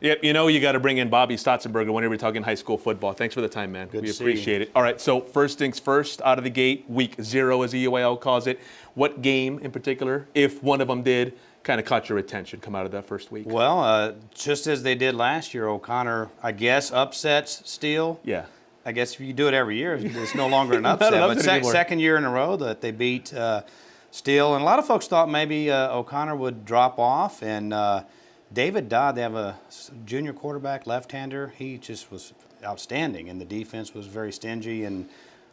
Yep, you got to bring in Bobby Stautzenberger whenever you're talking high school football. Thanks for the time, man. Good we to see appreciate you. it. All right, so first things first, out of the gate, week 0, as the UAL calls it. What game in particular, if one of them did, kind of caught your attention come out of that first week? Well, just as they did last year, O'Connor, I guess, upsets Steele. Yeah. I guess if you do it every year, it's no longer an upset. But second year in a row that they beat Steele. And a lot of folks thought maybe O'Connor would drop off. And David Dodd, they have a junior quarterback, left-hander. He just was outstanding, and the defense was very stingy. And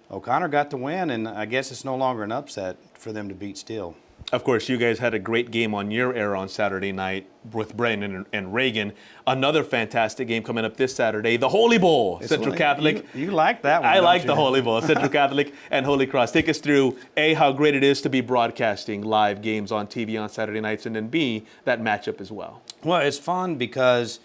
O'Connor got the win, and I guess it's no longer an upset for them to beat Steele. Of course, you guys had a great game on your era on Saturday night with Brandon and Reagan. Another fantastic game coming up this Saturday, the Holy Bowl, Central Catholic. You like that one, I like you? the Holy Bowl, Central Catholic and Holy Cross. Take us through, A, how great it is to be broadcasting live games on TV on Saturday nights, and then B, that matchup as well. Well, it's fun because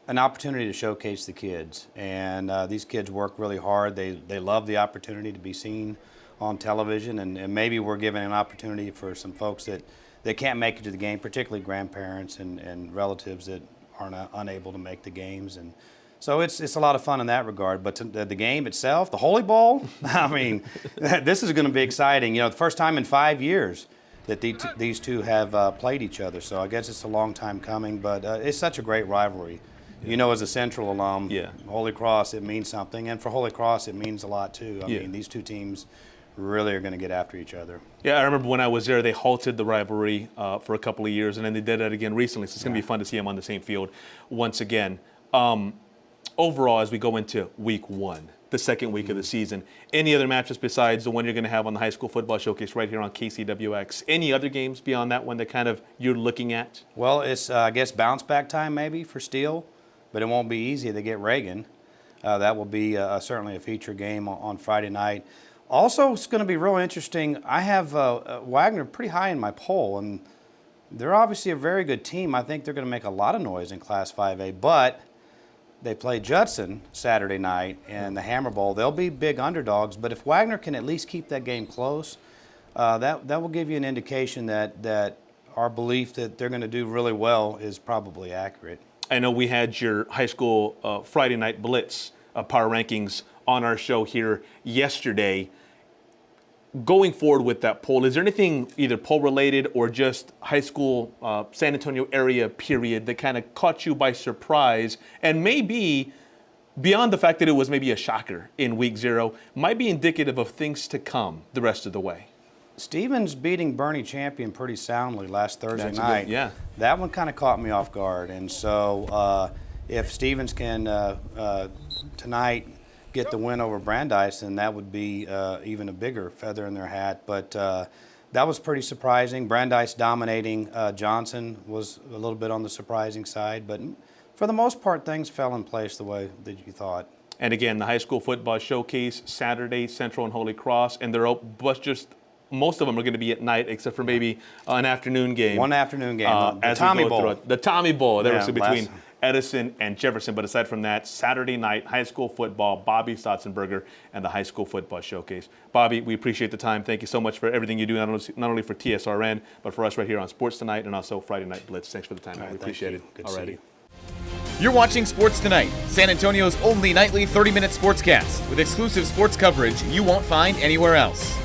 an opportunity to showcase the kids. And these kids work really hard. They love the opportunity to be seen on television, and maybe we're giving an opportunity for some folks that can't make it to the game, particularly grandparents and relatives that aren't unable to make the games. And so it's a lot of fun in that regard. But the game itself, the Holy Bowl, I mean, this is going to be exciting. The first time in 5 years that these two have played each other. So I guess it's a long time coming, but it's such a great rivalry. As a Central alum, Holy Cross, it means something. And for Holy Cross, it means a lot, too. I mean, these two teams really are going to get after each other. Yeah, I remember when I was there, they halted the rivalry for a couple of years, and then they did that again recently. So it's going to be fun to see them on the same field once again. Overall, as we go into week 1, the second week of the season, any other matches besides the one you're going to have on the High School Football Showcase right here on KCWX? Any other games beyond that one that kind of you're looking at? Well, it's, I guess, bounce back time maybe for Steele, but it won't be easy to get Reagan. That will be certainly a feature game on Friday night. Also, it's going to be real interesting. I have Wagner pretty high in my poll, and they're obviously a very good team. I think they're going to make a lot of noise in Class 5A, but they play Judson Saturday night in the Hammer Bowl. They'll be big underdogs, but if Wagner can at least keep that game close, that will give you an indication that our belief that they're going to do really well is probably accurate. I know we had your high school Friday night blitz power rankings on our show here yesterday. Going forward with that poll, is there anything either poll related or just high school San Antonio area period that kind of caught you by surprise, and maybe beyond the fact that it was maybe a shocker in week 0, might be indicative of things to come the rest of the way? Stevens beating Bernie Champion pretty soundly last Thursday night. That one kind of caught me off guard. And so if Stevens can tonight get the win over Brandeis, then that would be even a bigger feather in their hat. But that was pretty surprising. Brandeis dominating Johnson was a little bit on the surprising side. But for the most part, things fell in place the way that you thought. And again, the High School Football Showcase, Saturday, Central and Holy Cross. And they're most of them are going to be at night, except for maybe an afternoon game. One afternoon game, the Tommy Bowl. The Tommy Bowl. There was between Edison and Jefferson. But aside from that, Saturday night, high school football, Bobby Stautzenberger, and the High School Football Showcase. Bobby, we appreciate the time. Thank you so much for everything you do, not only for TSRN, but for us right here on Sports2Nite and also Friday Night Blitz. Thanks for the time. Right, we appreciate it. Good to see you. You're watching Sports2Nite, San Antonio's only nightly 30-minute sportscast with exclusive sports coverage you won't find anywhere else.